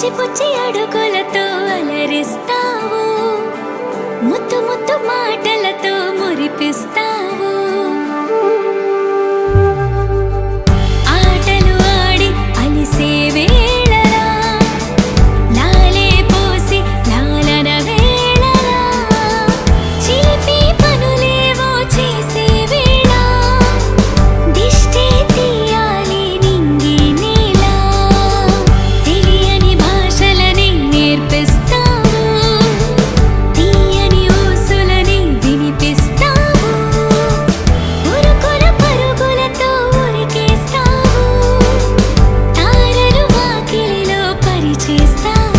పుచ్చి పుచ్చి అడుగులతో అలరిస్తావు, ముత్తు ముత్తు మాటలతో మురిపిస్తావు. ఆటలు ఆడి అలిసే వేళలా, లాలే పోసి లాలన వేళలా, చిలిపి పనులేవో చేసే వేళ, దిష్టి తీయాలి నింగి నేల, తెలియని భాషలని నేర్పిస్తావు, తీయని ఊసులని వినిపిస్తావు, ఉరుకుల పరుగులతో ఉరికేస్తావు, తారలు వాకిలిలో పరిచేస్తావు.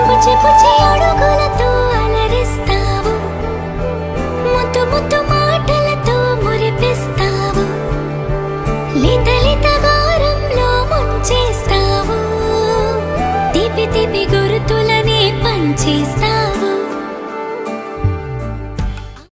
పుచ్చి పుచ్చి అడుగులతో అలరిస్తావు, ముద్దు ముద్దు మాటలతో మురిపిస్తావు, లిత లిత గారంలో ముంచేస్తావు, తీపి తీపి గుర్తులని పంచేస్తావు.